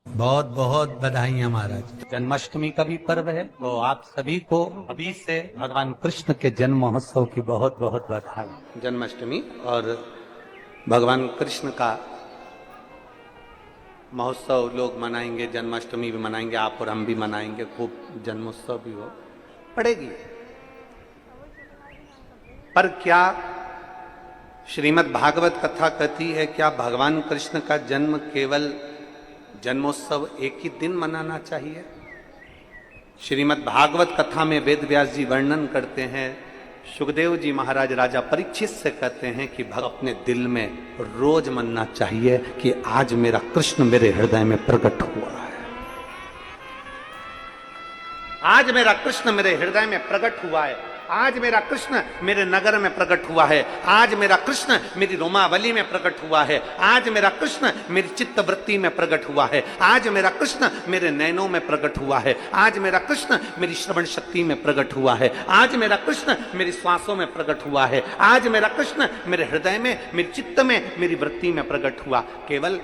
बहुत बहुत बधाइयां महाराज। जन्माष्टमी का भी पर्व है, तो आप सभी को अभी से भगवान कृष्ण के जन्म महोत्सव की बहुत बहुत बधाई। जन्माष्टमी और भगवान कृष्ण का महोत्सव लोग मनाएंगे, जन्माष्टमी भी मनाएंगे, आप और हम भी मनाएंगे, खूब जन्मोत्सव भी हो पड़ेगी। पर क्या श्रीमद् भागवत कथा कहती है, क्या भगवान कृष्ण का जन्म केवल जन्मोत्सव एक ही दिन मनाना चाहिए? श्रीमद् भागवत कथा में वेद व्यास जी वर्णन करते हैं, सुखदेव जी महाराज राजा परीक्षित से कहते हैं कि भक्त अपने दिल में रोज मनना चाहिए कि आज मेरा कृष्ण मेरे हृदय में प्रकट हुआ है, आज मेरा कृष्ण मेरे हृदय में प्रकट हुआ है, आज मेरा कृष्ण मेरे नगर में प्रकट हुआ है, आज मेरा कृष्ण मेरी रोमावली में प्रकट हुआ है, आज मेरा कृष्ण मेरी चित्तवृत्ति में प्रकट हुआ है, आज मेरा कृष्ण मेरे नयनों में प्रकट हुआ है, आज मेरा कृष्ण मेरी श्रवण शक्ति में प्रकट हुआ है, आज मेरा कृष्ण मेरी श्वासों में प्रकट हुआ है, आज मेरा कृष्ण मेरे हृदय में, मेरे चित्त में, मेरी वृत्ति में प्रकट हुआ। केवल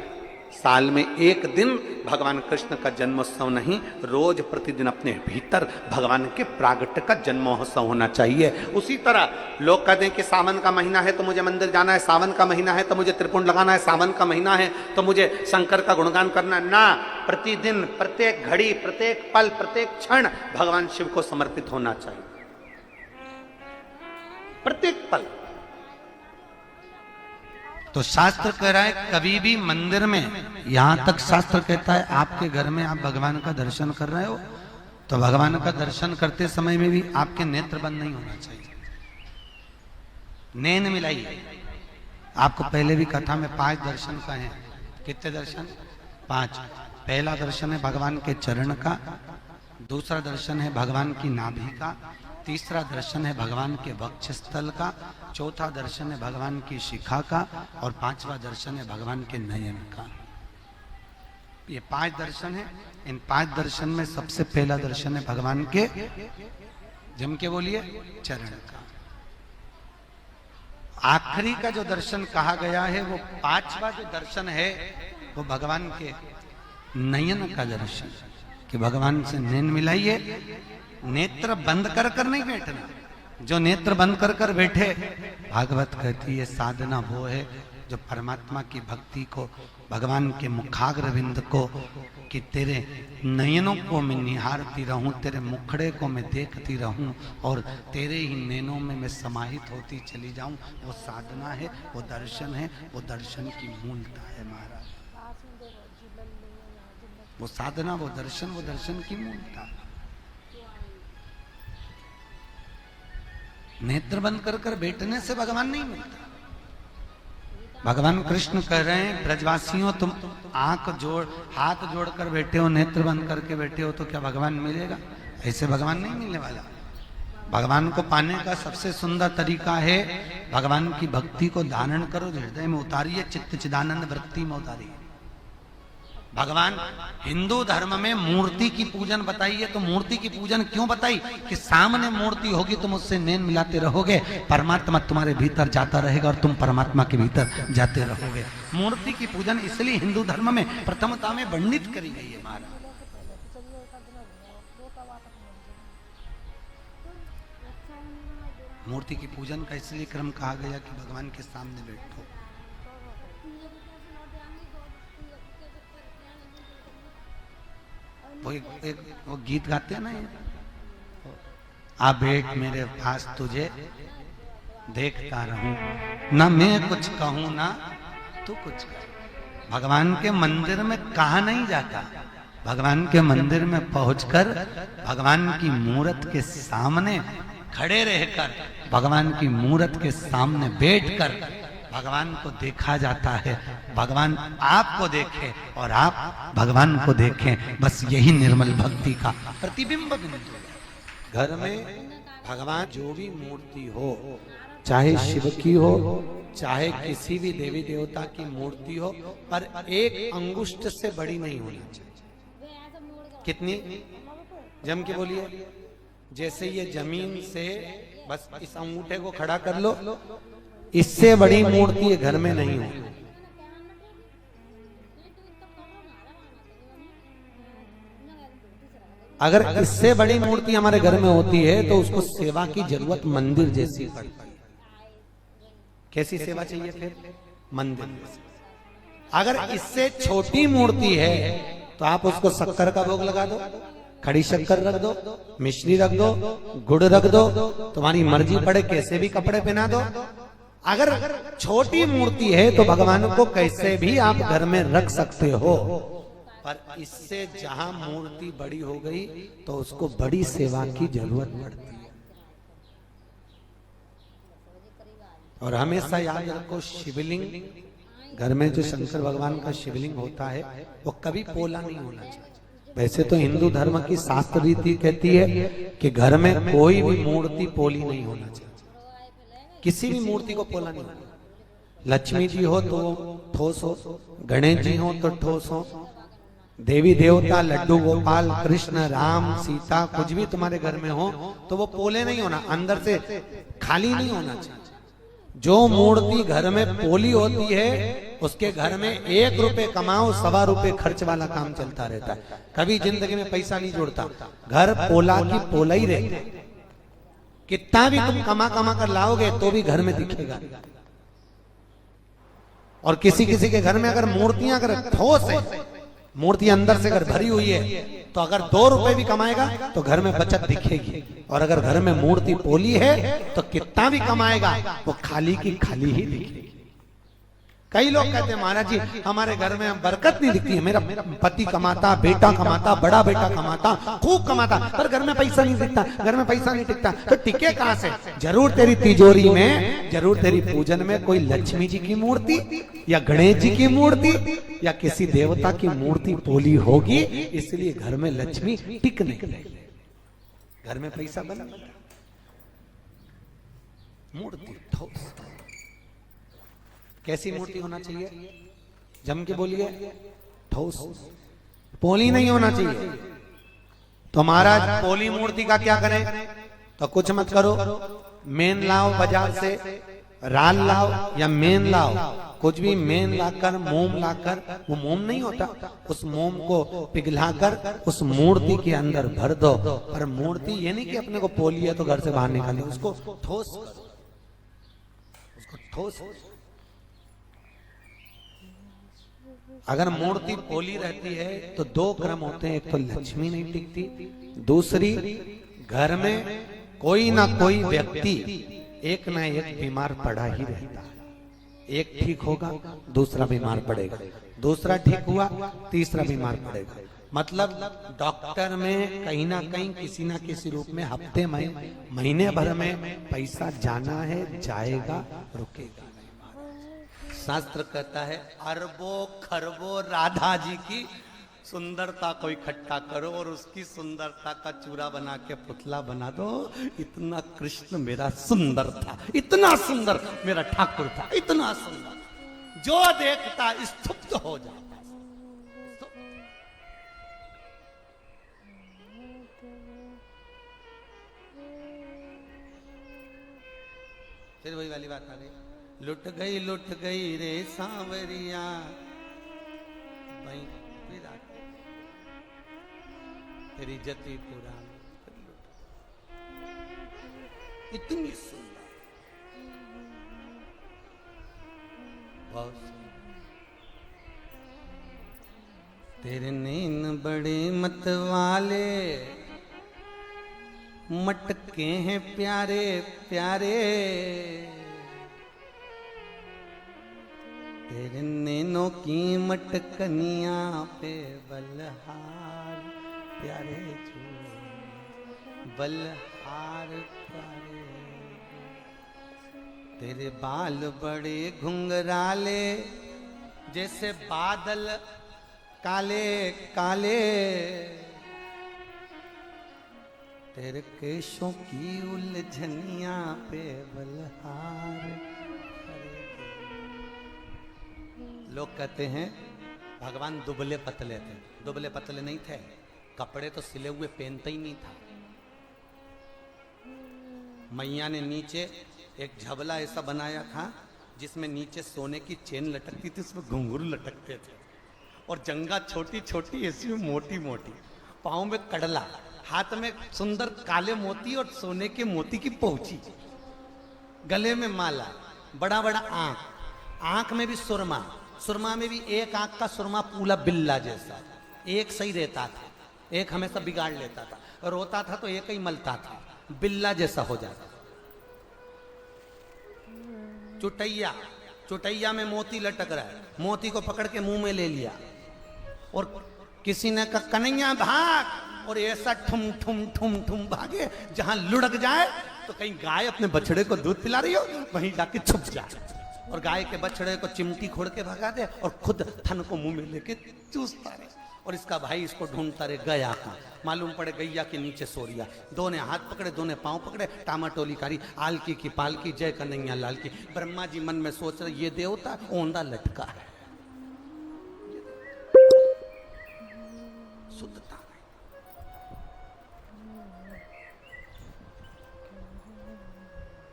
साल में एक दिन भगवान कृष्ण का जन्मोत्सव नहीं, रोज प्रतिदिन अपने भीतर भगवान के प्रागट्य का जन्मोत्सव होना चाहिए। उसी तरह लोग कहते हैं कि सावन का महीना है तो मुझे मंदिर जाना है, सावन का महीना है तो मुझे त्रिपुंड लगाना है, सावन का महीना है तो मुझे शंकर का गुणगान करना है। ना, प्रतिदिन, प्रत्येक घड़ी, प्रत्येक पल, प्रत्येक क्षण भगवान शिव को समर्पित होना चाहिए, प्रत्येक पल। तो शास्त्र कह रहा है कभी भी मंदिर में, यहाँ तक शास्त्र कहता है आपके घर में आप भगवान का दर्शन कर रहे हो तो भगवान का दर्शन करते समय में भी आपके नेत्र बंद नहीं होना चाहिए, नैन मिलाइए। आपको पहले भी कथा में 5 दर्शन का है। कितने दर्शन? 5। पहला दर्शन है भगवान के चरण का, दूसरा दर्शन है भगवान की नाभि का, तीसरा दर्शन है भगवान के वक्षस्थल का, चौथा दर्शन है भगवान की शिखा का, और 5वां दर्शन है भगवान के नयन का। ये 5 दर्शन है। इन 5 दर्शन में सबसे पहला दर्शन है भगवान के, जम के बोलिए, चरण का। आखिरी का जो दर्शन कहा गया है वो 5वां जो दर्शन है वो भगवान के नयन का दर्शन, कि भगवान से नैन मिलाइए। नेत्र बंद कर कर नहीं बैठना, जो नेत्र बंद कर कर बैठे, भागवत कहती है साधना वो है जो परमात्मा की भक्ति को, भगवान के मुखाग्र बिंद को, कि तेरे नयनों को मैं निहारती रहूं, तेरे मुखड़े को मैं देखती रहूं और तेरे ही नैनों में मैं समाहित होती चली जाऊं, वो साधना है, वो दर्शन है, वो दर्शन की मूलता है महाराज। वो साधना, वो दर्शन की मूलता है। नेत्र बंद कर कर बैठने से भगवान नहीं मिलता। भगवान कृष्ण कह रहे हैं ब्रजवासियों, तुम हाथ जोड़कर बैठे हो, नेत्र बंद करके बैठे हो, तो क्या भगवान मिलेगा? ऐसे भगवान नहीं मिलने वाला। भगवान को पाने का सबसे सुंदर तरीका है, भगवान की भक्ति को धारण करो, हृदय में उतारिए, चित्त चिदानंद वृत्ति में उतारिए। भगवान हिंदू धर्म में मूर्ति की पूजन बताइए, तो मूर्ति की पूजन क्यों बताई? कि सामने मूर्ति होगी, तुम उससे नैन मिलाते रहोगे, परमात्मा तुम्हारे भीतर जाता रहेगा और तुम परमात्मा के भीतर जाते रहोगे। मूर्ति की पूजन इसलिए हिंदू धर्म में प्रथमता में वर्णित करी गई है महाराज। मूर्ति की पूजन का इसलिए क्रम कहा गया कि भगवान के सामने बैठो। वो गीत गाते हैं ना, ये आ बैठ मेरे पास तुझे देखता रहूं, ना मैं कुछ कहूं ना तू कुछ कर। भगवान के मंदिर में कहा नहीं जाता, भगवान के मंदिर में पहुंचकर भगवान की मूरत के सामने खड़े रहकर, भगवान की मूरत के सामने बैठकर भगवान को देखा जाता है। भगवान आपको देखे और आप भगवान को देखें, बस यही निर्मल भक्ति का प्रतिबिंब बिंदु। घर में भगवान जो भी मूर्ति हो, चाहे शिव की हो, चाहे किसी भी देवी देवता की मूर्ति हो, पर एक अंगुष्ठ से बड़ी नहीं होनी चाहिए। कितनी? जम के बोलिए। जैसे ये जमीन से बस इस अंगूठे को खड़ा कर लो, इससे बड़ी मूर्ति घर में नहीं हो। अगर इससे बड़ी मूर्ति हमारे घर में होती है तो उसको सेवा की जरूरत मंदिर जैसी पड़ती है। कैसी सेवा चाहिए फिर? मंदिर जैसी। अगर इससे छोटी मूर्ति है तो आप उसको शक्कर का भोग लगा दो, खड़ी शक्कर रख दो, मिश्री रख दो, गुड़ रख दो, तुम्हारी मर्जी पड़े कैसे भी कपड़े पहना दो। अगर छोटी मूर्ति है तो भगवान को कैसे भी आप घर में रख सकते हो, पर इससे जहां मूर्ति बड़ी हो गई तो उसको बड़ी सेवा की जरूरत पड़ती है। और हमेशा याद रखो, शिवलिंग घर में जो शंकर भगवान का शिवलिंग होता है वो कभी पोला नहीं होना चाहिए। वैसे तो हिंदू धर्म की शास्त्र रीति कहती है कि घर में कोई भी मूर्ति पोली नहीं होना चाहिए, किसी भी मूर्ति को पोला नहीं होना। लक्ष्मी जी हो तो ठोस हो, गणेश जी हो तो ठोस हो, देवी देवता, लड्डू गोपाल, कृष्ण, राम, सीता, कुछ भी तुम्हारे घर में हो तो वो पोले नहीं होना, अंदर से खाली नहीं होना चाहिए। जो मूर्ति घर में पोली होती है उसके घर में 1 रुपए कमाओ 1.25 रुपए खर्च वाला काम चलता रहता है, कभी जिंदगी में पैसा नहीं जोड़ता। घर पोला की पोला ही रहता है, कितना भी तुम कमा कमा कर लाओगे तो भी घर में दिखेगा। और किसी किसी के घर में अगर मूर्तियां अगर ठोस है, मूर्ति अंदर से अगर भरी हुई है तो अगर 2 रुपए भी कमाएगा तो घर में बचत दिखेगी। और अगर घर में मूर्ति पोली है तो कितना भी कमाएगा वो खाली की खाली ही दिखेगी। कई लोग कहते हैं महाराज जी हमारे घर में बरकत नहीं दिखती है, मेरा पति कमाता, बेटा कमाता, बड़ा बेटा कमाता, खूब कमाता, पर घर में पैसा नहीं दिखता, घर में पैसा नहीं टिकता। तो टिके कहां से? जरूर तेरी तिजोरी में, जरूर तेरी पूजन में कोई लक्ष्मी जी की मूर्ति या गणेश जी की मूर्ति या किसी देवता की मूर्ति पोली होगी, इसलिए घर में लक्ष्मी टिक नहीं रहेगी, घर में पैसा बना। मूर्ति ठोस। कैसी मूर्ति होना चाहिए? जम के बोलिए, ठोस, पोली नहीं होना चाहिए। तो महाराज पोली मूर्ति का क्या करें? तो कुछ मत करो, मेन लाओ बाजार से, राल लाओ या मेन लाओ, कुछ भी मेन लाकर, मोम लाकर, वो मोम नहीं होता, उस मोम को पिघलाकर उस मूर्ति के अंदर भर दो। पर मूर्ति ये नहीं कि अपने को पोली है तो घर से बाहर निकाले, उसको ठोस करो, उसको ठोस। अगर मूर्ति पोली रहती है तो 2 क्रम होते हैं, एक तो लक्ष्मी नहीं टिकती, दूसरी घर में कोई ना कोई व्यक्ति एक ना एक बीमार पड़ा ही रहता है। एक ठीक होगा दूसरा बीमार पड़ेगा, दूसरा ठीक हुआ तीसरा बीमार पड़ेगा। मतलब डॉक्टर में कहीं ना कहीं किसी ना किसी रूप में हफ्ते में, महीने भर में पैसा जाना है, जाएगा, रुकेगा। शास्त्र कहता है अरबों खरबों राधा जी की सुंदरता को इकट्ठा करो और उसकी सुंदरता का चूरा बना के पुतला बना दो। इतना कृष्ण मेरा सुंदर था, इतना सुंदर मेरा ठाकुर था, इतना सुंदर, जो देखता स्तुप्त हो जाता। फिर वही वाली बात आ गई, लुट गई रे सांवरिया भाई, तेरी जति पुरानी, इतनी सुंदर, बहुत सुंदर। तेरे नैन बड़े मतवाले, मटके हैं प्यारे प्यारे, तेरे नैनों की मटकनिया पे बलहार प्यारे, जो बलहार प्यारे, तेरे बाल बड़े घुंघराले जैसे बादल काले काले, तेरे केशों की उलझनिया पे बलहार। लोग कहते हैं भगवान दुबले पतले थे, दुबले पतले नहीं थे, कपड़े तो सिले हुए पहनता ही नहीं था। मैया ने नीचे एक झबला ऐसा बनाया था जिसमें नीचे सोने की चेन लटकती थी, उसमें घुंघरू लटकते थे, और जंगा छोटी छोटी ऐसी मोटी मोटी, पाँव में कड़ला, हाथ में सुंदर काले मोती और सोने के मोती की पहुंची, गले में माला, बड़ा बड़ा आंख, आंख में भी सुरमा, सुरमा में भी एक आंख का सुरमा पूरा बिल्ला जैसा, एक सही रहता था, एक हमेशा बिगाड़ लेता था, रोता था तो एक ही मलता था, बिल्ला जैसा हो जाता। चुटैया, चुटैया में मोती लटक रहा है, मोती को पकड़ के मुंह में ले लिया और किसी ने कहा कन्हैया भाग, और ऐसा ठुम ठुम ठुम ठुम भागे जहां लुढ़क जाए तो कहीं गाय अपने बछड़े को दूध पिला रही हो वहीं जाके छुप जाए, और गाय के बछड़े को चिमटी खोड़ के भगा दे और खुद थन को मुंह में लेके चूसता रहे, और इसका भाई इसको ढूंढता रहे गया कहाँ, मालूम पड़े गैया के नीचे सो रिया, दो ने हाथ पकड़े, दो ने पांव पकड़े, टामाटोली कारी, आलकी की पालकी, जय कन्हैया लाल की। ब्रह्मा जी मन में सोच रहे ये देवता ओंधा लटका है, शुद्धता है।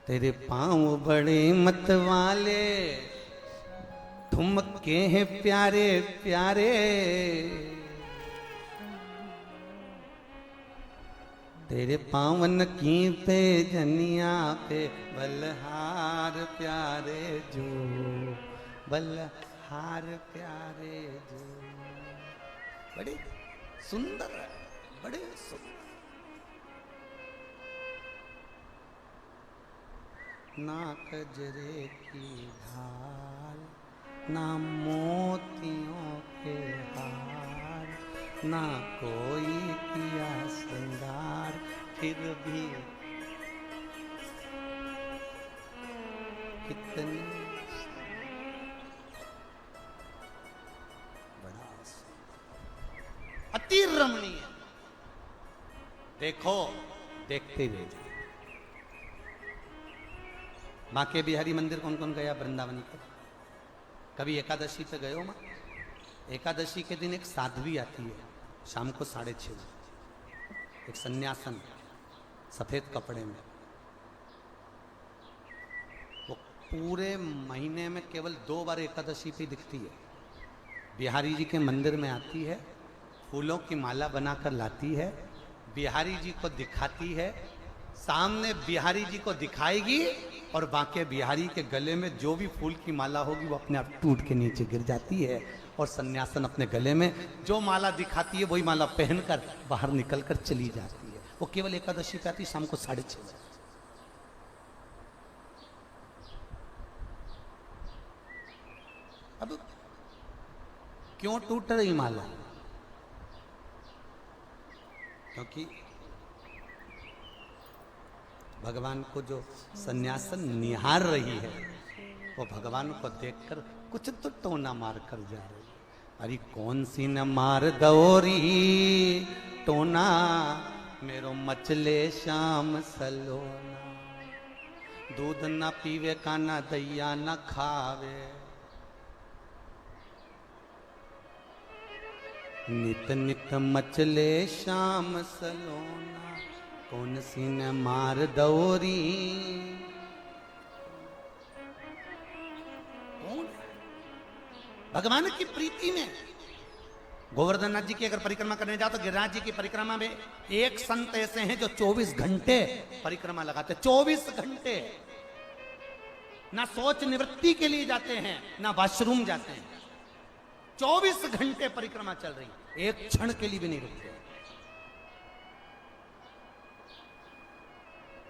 तेरे पांव बड़े मत वाले, ठुमके हैं प्यारे प्यारे, तेरे पावन की पे जनिया पे बलहार प्यारे जो, बलहार प्यारे जो, बड़े सुंदर है, बड़े सुंदर। ना कजरे की ढाल, ना मोतियों के हार, ना कोई किया श्रृंगार, फिर भी कितनी बड़ा अति रमणीय। देखो, देखते रह जाए। माँ के बिहारी मंदिर कौन कौन गया वृंदावन के? कभी एकादशी पे गए हो माँ? एकादशी के दिन एक साध्वी आती है, शाम को 6:30 बजे, एक सन्यासन सफेद कपड़े में। वो पूरे महीने में केवल 2 बार एकादशी पे दिखती है। बिहारी जी के मंदिर में आती है, फूलों की माला बनाकर लाती है, बिहारी जी को दिखाती है, सामने बिहारी जी को दिखाएगी और बाकी बिहारी के गले में जो भी फूल की माला होगी वो अपने आप टूट के नीचे गिर जाती है, और सन्यासन अपने गले में जो माला दिखाती है वही माला पहनकर बाहर निकलकर चली जाती है। वो केवल एकादशी पे आती, शाम को 6:30 बजे। अब क्यों टूट रही माला? क्योंकि भगवान को जो सन्यासन निहार रही है वो भगवान को देखकर कुछ तो टोना मार कर जा रही है। अरे कौन सी न मार दौरी टोना, मेरो मचले शाम सलोना, दूध न पीवे का ना दैया न खावे, नित नित मचले शाम सलोना, कौन सी न मार दौरी। कौन? भगवान की प्रीति में। गोवर्धन नाथ जी की अगर परिक्रमा करने जाओ तो गिरिराज जी की परिक्रमा में एक संत ऐसे हैं जो 24 घंटे परिक्रमा लगाते, 24 घंटे। ना सोच निवृत्ति के लिए जाते हैं, ना वॉशरूम जाते हैं, 24 घंटे परिक्रमा चल रही, एक क्षण के लिए भी नहीं रुकते।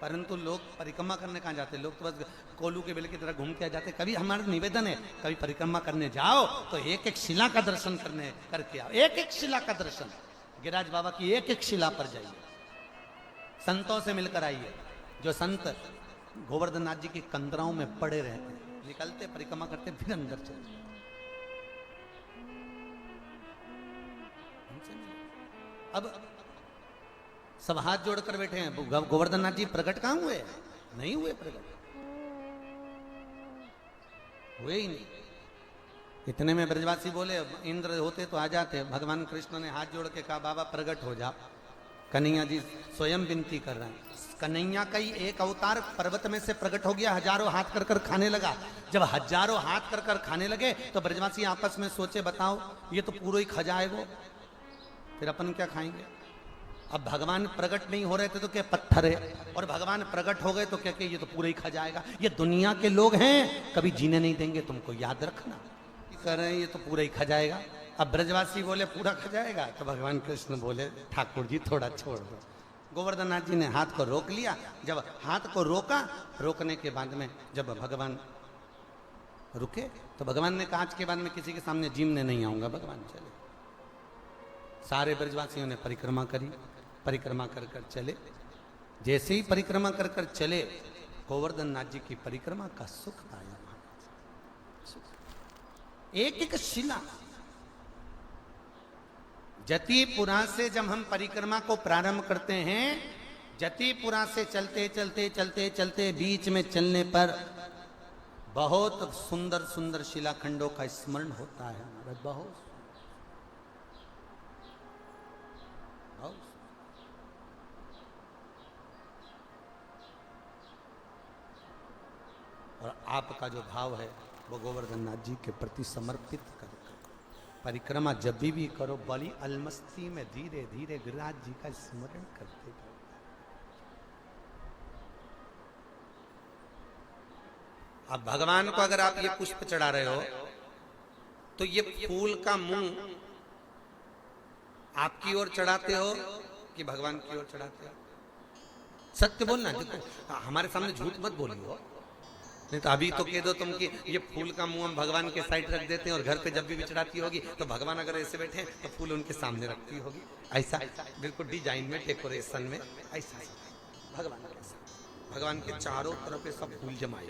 परंतु लोग परिक्रमा करने कहाँ जाते? लोग तो बस कोलू के बेल की तरह घूम के आ जाते। कभी हमारा निवेदन है, कभी परिक्रमा करने जाओ तो एक एक शिला का दर्शन करके आओ, एक एक शिला का दर्शन। गिरिराज बाबा की एक एक शिला पर जाइए, संतों से मिलकर आइए। जो संत गोवर्धन नाथ जी की कंदराओं में पड़े रहते, निकलते परिक्रमा करते फिर अंदर चले। अब सब हाथ जोड़कर बैठे हैं। गोवर्धन नाथ जी प्रकट कहां हुए? नहीं हुए प्रकट, हुए ही नहीं। इतने में ब्रजवासी बोले इंद्र होते तो आ जाते। भगवान कृष्ण ने हाथ जोड़ के कहा बाबा प्रकट हो जा। कन्हैया जी स्वयं विनती कर रहे हैं। कन्हैया का ही एक अवतार पर्वत में से प्रकट हो गया, हजारों हाथ कर कर खाने लगा। जब हजारों हाथ कर कर खाने लगे तो ब्रजवासी आपस में सोचे बताओ ये तो पूरा ही खजा है वो, फिर अपन क्या खाएंगे? अब भगवान प्रकट नहीं हो रहे थे तो क्या पत्थर है, और भगवान प्रकट हो गए तो क्या ये तो पूरा ही खा जाएगा। ये दुनिया के लोग हैं, कभी जीने नहीं देंगे तुमको, याद रखना। कह रहे हैं ये तो पूरा ही खा जाएगा। अब ब्रजवासी बोले पूरा खा जाएगा, तो भगवान कृष्ण बोले ठाकुर जी थोड़ा छोड़ दो। गोवर्धन नाथ जी ने हाथ को रोक लिया। जब हाथ को रोका, रोकने के बाद में जब भगवान रुके तो भगवान ने कहा आज के बाद में किसी के सामने जीमने नहीं आऊंगा। भगवान चले। सारे ब्रजवासियों ने परिक्रमा करी, परिक्रमा कर कर चले। जैसे ही परिक्रमा कर कर चले, गोवर्धन नाथ जी की परिक्रमा का सुख आया। एक एक शिला, जतिपुरा से जब हम परिक्रमा को प्रारंभ करते हैं, जतिपुरा से चलते चलते चलते चलते बीच में चलने पर बहुत सुंदर सुंदर शिलाखंडों का स्मरण होता है हमारा। बहुत और आपका जो भाव है वो गोवर्धन नाथ जी के प्रति समर्पित कर परिक्रमा जब भी करो, बड़ी अलमस्ती में धीरे धीरे गिरिराज जी का स्मरण करते करो। अब भगवान को अगर आप ये पुष्प चढ़ा रहे हो तो ये फूल का मुंह आपकी ओर चढ़ाते हो कि भगवान की ओर चढ़ाते हो? सत्य बोलना। देखो हमारे सामने झूठ मत बोलियो, नहीं तो अभी तो कह दो तुम कि ये फूल का मुंह हम भगवान के साइड रख देते हैं और घर पे जब भी चढ़ाती होगी तो भगवान अगर ऐसे बैठे हैं तो फूल उनके सामने रखती होगी। ऐसा बिल्कुल डिजाइन में, डेकोरेशन में ऐसा भगवान के साथ, भगवान के चारों तरफ सब फूल जमाए।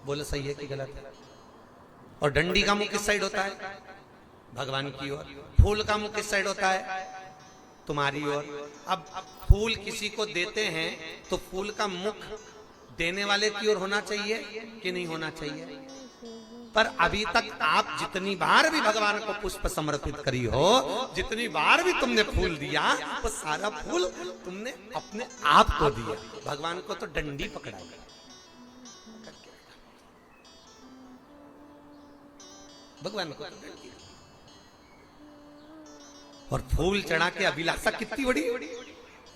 बोलो सही है कि गलत है? और डंडी का मुंह किस साइड होता है? भगवान की ओर। फूल का मुंह किस साइड होता है? तुम्हारी ओर। अब फूल किसी को देते हैं तो फूल का मुख देने वाले की ओर होना चाहिए कि नहीं होना चाहिए? पर अभी तक आप जितनी बार भी भगवान को पुष्प समर्पित करी हो, जितनी बार भी तुमने फूल दिया, वो सारा फूल तुमने अपने आप को दिया। भगवान को तो डंडी पकड़ाई। भगवान को और फूल चढ़ा के अभिलाषा कितनी बड़ी,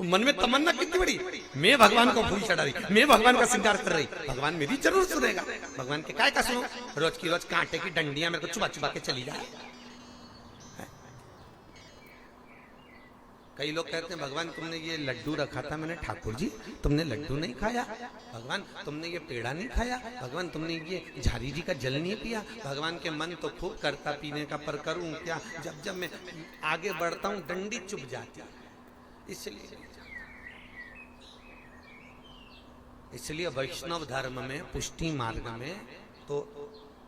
मन में तमन्ना कितनी बड़ी, मैं भगवान को फूल चढ़ा रही, मैं भगवान का श्रृंगार कर रही, भगवान मेरी जरूर सुनेगा। भगवान के काय का सुनो? रोज की रोज कांटे की डंडियां मेरे को चुबा चुबा के चली जाए। कई लोग कहते हैं भगवान तुमने ये लड्डू रखा था, मैंने ठाकुर जी तुमने लड्डू नहीं खाया, भगवान तुमने ये पेड़ा नहीं खाया, भगवान तुमने ये झारी जी का जल नहीं पिया। भगवान के मन तो खूब करता पीने का, पर करूं क्या? जब जब मैं आगे बढ़ता हूं डंडी चुभ जाती। इसलिए वैष्णव धर्म में, पुष्टि मार्ग में तो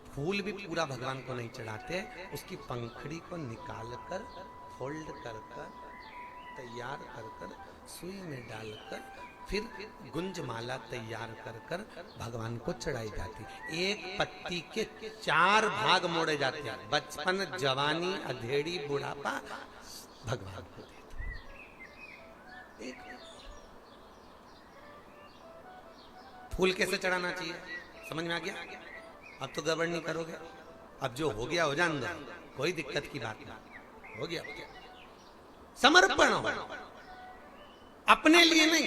फूल भी पूरा भगवान को नहीं चढ़ाते, उसकी पंखड़ी को निकाल कर, फोल्ड कर कर, तैयार कर कर, सुई में डालकर, फिर गुंज माला तैयार कर कर भगवान को चढ़ाई जाती। एक पत्ती के 4 भाग मोड़े जाते हैं। बचपन, जवानी, अधेड़ी, बुढ़ापा भगवान को देते। फूल कैसे चढ़ाना चाहिए समझ में आ गया? अब तो गड़बड़ नहीं करोगे। अब जो हो गया हो जान दो, कोई दिक्कत की बात नहीं। हो गया समर्पण हो, अपने लिए नहीं,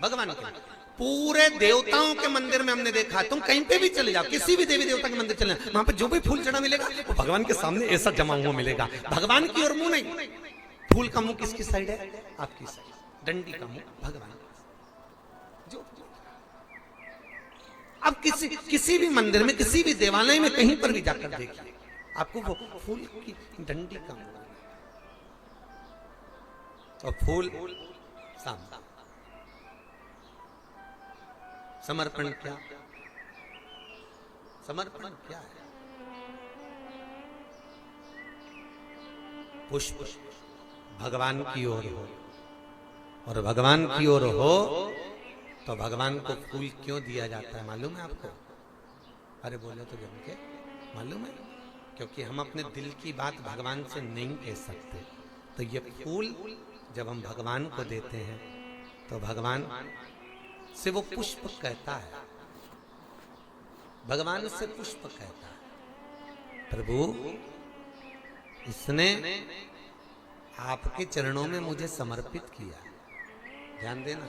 भगवान के लिए। पूरे देवताओं के मंदिर में हमने देखा, तुम कहीं पे भी चले जाओ, किसी भी देवी देवता के मंदिर चले जाओ, वहां पे जो भी फूल चढ़ा मिलेगा वो भगवान के सामने ऐसा जमा हुआ मिलेगा। भगवान की ओर मुंह नहीं। फूल का मुंह किसकी साइड है? आपकी साइड। डंडी का मुंह भगवान। जो अब किसी भी मंदिर में, किसी भी देवालय में, कहीं पर भी जाकर देखिए, आपको वो फूल की डंडी का मुंह और फूल सामने। समर्पण क्या? समर्पण क्या है? पुष्प भगवान की ओर हो, और भगवान की ओर हो तो भगवान को फूल क्यों दिया जाता है मालूम है आपको? अरे बोलो तो जम के मालूम है? क्योंकि हम अपने दिल की बात भगवान से नहीं कह सकते। तो ये फूल जब हम भगवान को देते हैं तो भगवान से वो पुष्प कहता है, भगवान से पुष्प कहता है, प्रभु इसने आपके चरणों में मुझे समर्पित किया। ध्यान देना,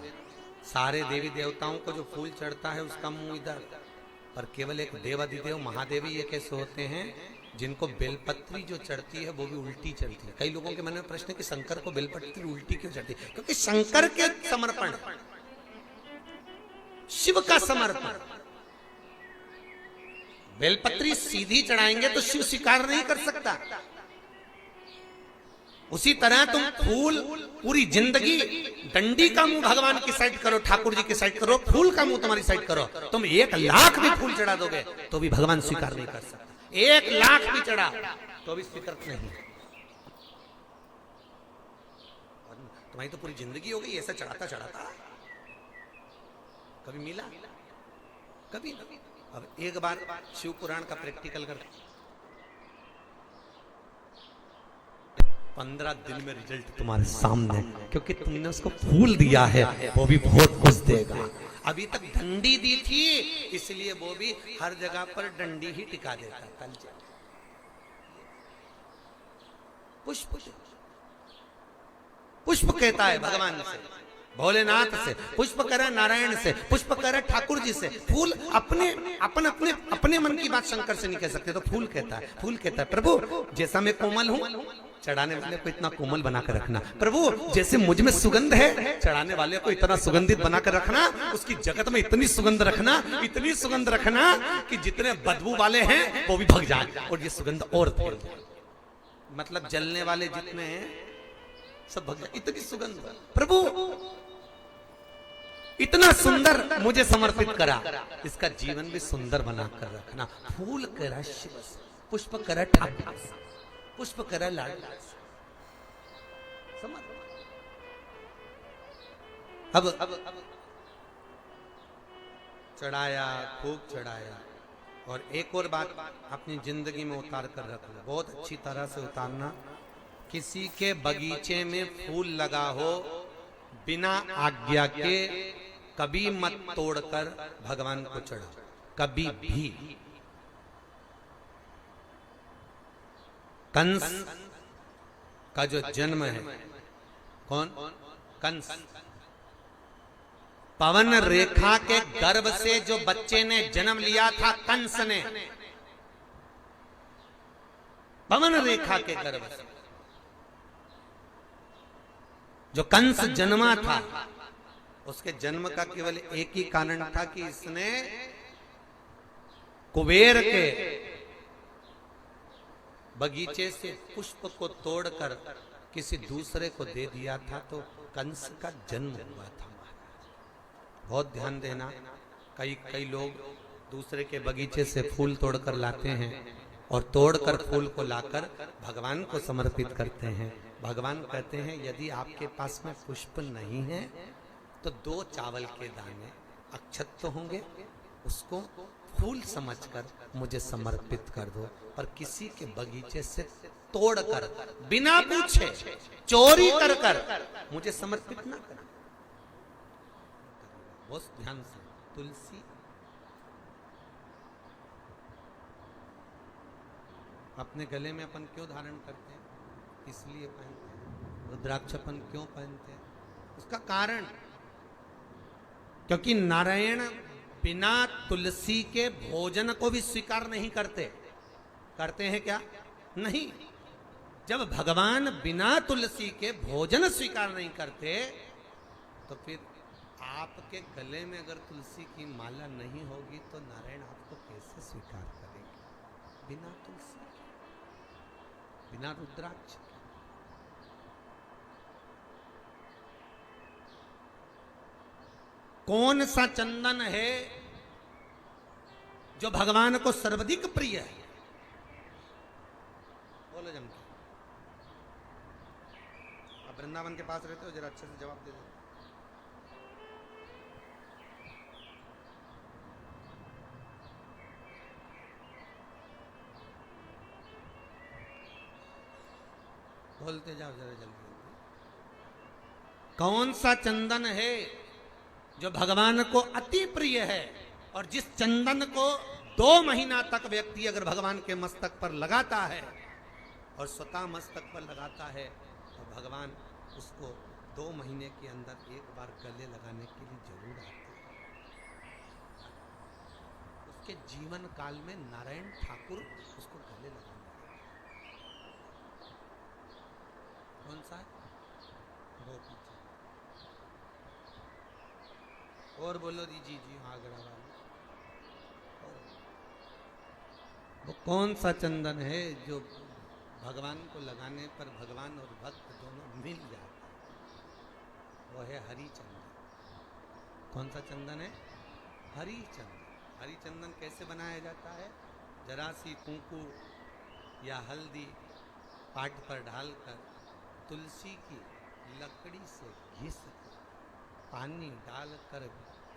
सारे देवी देवताओं को जो फूल चढ़ता है उसका मुंह इधर, पर केवल एक देवाधिदेव महादेवी ये कैसे होते हैं जिनको बेलपत्री जो चढ़ती है वो भी उल्टी चढ़ती है। कई लोगों के मन में प्रश्न है कि शंकर को बेलपत्री उल्टी क्यों चढ़ती है? क्योंकि शंकर के समर्पण, शिव का समर्पण, बेलपत्री सीधी चढ़ाएंगे तो शिव स्वीकार नहीं कर सकता। उसी तरह तुम फूल पूरी जिंदगी डंडी का मुंह भगवान की साइड करो, ठाकुर जी की साइड करो, फूल का मुंह तुम्हारी साइड करो, तुम 1 लाख भी फूल चढ़ा दोगे तो भी भगवान स्वीकार नहीं कर सकता। 1 लाख भी चढ़ा तो भी स्वीकार नहीं। तुम्हारी तो पूरी जिंदगी हो गई ऐसा चढ़ाता चढ़ाता, कभी मिला? कभी। अब एक बार शिव पुराण का प्रैक्टिकल कर, 15 दिन में रिजल्ट तुम्हारे सामने, क्योंकि तुमने उसको फूल दिया है, वो भी बहुत कुछ देगा। अभी तक डंडी दी थी इसलिए वो भी हर जगह पर डंडी ही टिका देता। कल पुष्प, पुष्प कहता है भगवान से, भोलेनाथ से, पुष्प करा नारायण से, पुष्प करा ठाकुर जी से। फूल अपने मन की बात शंकर से नहीं कह सकते, तो फूल कहता है, फूल कहता है प्रभु जैसा मैं कोमल हूं, चढ़ाने वाले को इतना कोमल बनाकर रखना। प्रभु जैसे मुझ में सुगंध है, चढ़ाने वाले को इतना सुगंधित बनाकर रखना, उसकी जगत में इतनी सुगंध रखना, इतनी सुगंध रखना कि जितने बदबू वाले हैं वो भी भग जाए और ये सुगंध और फैल जाए। मतलब जलने वाले जितने हैं सब भग जाए, इतनी सुगंध। प्रभु इतना सुंदर मुझे समर्पित करा, इसका जीवन भी सुंदर बनाकर रखना। फूल करा शिव से, पुष्प करा ठाकुर से, पुष्प करा लाडला से। अब चढ़ाया, खूब चढ़ाया। और एक और बात अपनी जिंदगी में उतार कर रखना, बहुत अच्छी तरह से उतारना। किसी के बगीचे में फूल लगा हो, बिना आज्ञा के कभी मत तोड़कर भगवान को चढ़ाओ, कभी भी। कंस का जो जन्म है, कौन? कंस। पवन रेखा के गर्भ से जो बच्चे ने जन्म लिया था कंस ने, पवन रेखा के गर्भ से जो कंस जन्मा था, उसके जन्म का केवल एक ही कारण था कि इसने कुबेर के बगीचे से पुष्प को तोड़कर किसी दूसरे को दे दिया था, तो कंस का जन्म हुआ था। बहुत ध्यान देना, कई लोग दूसरे के बगीचे से फूल तोड़कर लाते हैं और तोड़कर फूल को लाकर भगवान को समर्पित करते हैं। भगवान कहते हैं यदि आपके पास में पुष्प नहीं है तो 2 चावल के दाने अक्षत तो होंगे, उसको फूल समझकर मुझे समर्पित कर दो, पर किसी के बगीचे से तोड़कर बिना पूछे चोरी कर मुझे समर्पित ना करना। बहुत ध्यान से। तुलसी अपने गले में अपन क्यों धारण करते हैं? इसलिए पहनते हैं। रुद्राक्ष अपन क्यों पहनते हैं? उसका कारण, क्योंकि नारायण बिना तुलसी के भोजन को भी स्वीकार नहीं करते। करते हैं क्या? नहीं। जब भगवान बिना तुलसी के भोजन स्वीकार नहीं करते तो फिर आपके गले में अगर तुलसी की माला नहीं होगी तो नारायण आपको कैसे स्वीकार करेंगे? बिना तुलसी के, बिना रुद्राक्ष। कौन सा चंदन है जो भगवान को सर्वाधिक प्रिय है? बोलो जम के। आप वृंदावन के पास रहते हो, जरा अच्छे से जवाब दे दो। बोलते जाओ जरा जल्दी। कौन सा चंदन है जो भगवान को अति प्रिय है और जिस चंदन को 2 महीना तक व्यक्ति अगर भगवान के मस्तक पर लगाता है और स्वतः मस्तक पर लगाता है तो भगवान उसको 2 महीने के अंदर एक बार गले लगाने के लिए जरूर आते हैं। उसके जीवन काल में नारायण ठाकुर उसको गले लगाने आए। कौन सा है वो पीछे और बोलो जी आगरा वाले। वो कौन सा चंदन है जो भगवान को लगाने पर भगवान और भक्त दोनों मिल जाते हैं? वो है हरी चंदन। कौन सा चंदन है? हरी चंदन। हरी चंदन कैसे बनाया जाता है? जरा सी कुंकू या हल्दी पाट पर डालकर तुलसी की लकड़ी से घिस कर पानी डालकर,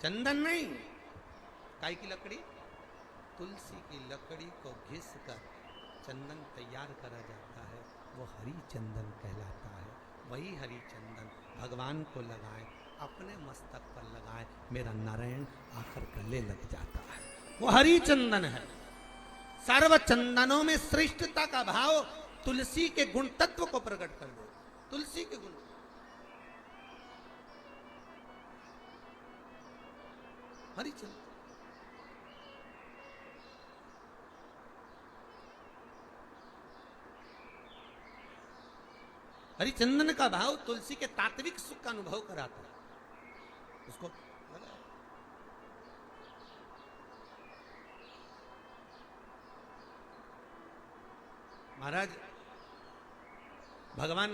चंदन नहीं, काय की लकड़ी? तुलसी की लकड़ी को घिस कर चंदन तैयार करा जाता है, वो हरी चंदन कहलाता है। वही हरी चंदन भगवान को लगाएं, अपने मस्तक पर लगाएं, मेरा नारायण आकर गले लग जाता है। वो हरी चंदन है। सर्व चंदनों में श्रेष्ठता का भाव तुलसी के गुण तत्व को प्रकट कर दो। तुलसी के गुण, हरी चंदन। हरिचंदन का भाव तुलसी के तात्विक सुख का अनुभव कराता है। उसको महाराज भगवान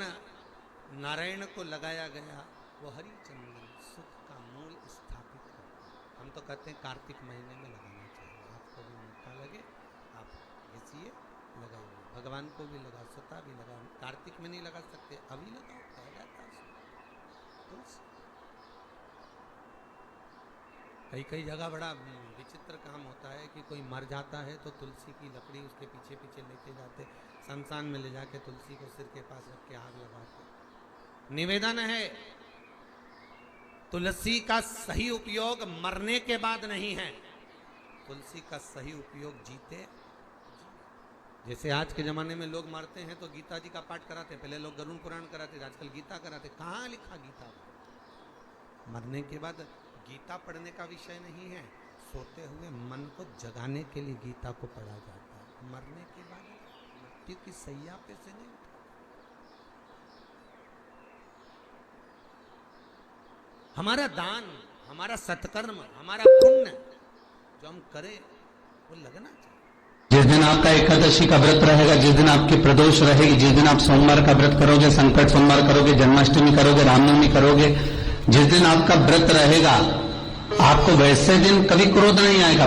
नारायण को लगाया गया वो हरिचंदन सुख का मूल स्थापित करता है। हम तो कहते हैं कार्तिक महीने में लगाना चाहिए। आपको भी मौका लगे आप घिसिए, लगाइए, भगवान को भी लगा, स्वतः भी लगा। कार्तिक में नहीं लगा सकते, अभी लगाओ, कह जाता है। कई जगह बड़ा विचित्र काम होता है कि कोई मर जाता है तो तुलसी की लकड़ी उसके पीछे पीछे लेके जाते, शमशान में ले जाके तुलसी को सिर के पास रख के आग लगाते। निवेदन है तुलसी का सही उपयोग मरने के बाद नहीं है, तुलसी का सही उपयोग जीते। जैसे आज के जमाने में लोग मरते हैं तो गीता जी का पाठ कराते, पहले लोग गरुड़ पुराण कराते, आजकल गीता कराते। कहाँ लिखा गीता? मरने के बाद गीता पढ़ने का विषय नहीं है, सोते हुए मन को जगाने के लिए गीता को पढ़ा जाता है। मरने के बाद मृत्यु की सैया पे से नहीं उठा। हमारा दान, हमारा सत्कर्म, हमारा पुण्य जो हम करें वो लगना चाहिए। जिस दिन आपका एकादशी का व्रत रहेगा, जिस दिन आपकी प्रदोष रहेगी, जिस दिन आप सोमवार का व्रत करोगे, संकट सोमवार करोगे, जन्माष्टमी करोगे, रामनवमी करोगे, जिस दिन आपका व्रत रहेगा, आपको वैसे दिन कभी क्रोध नहीं आएगा।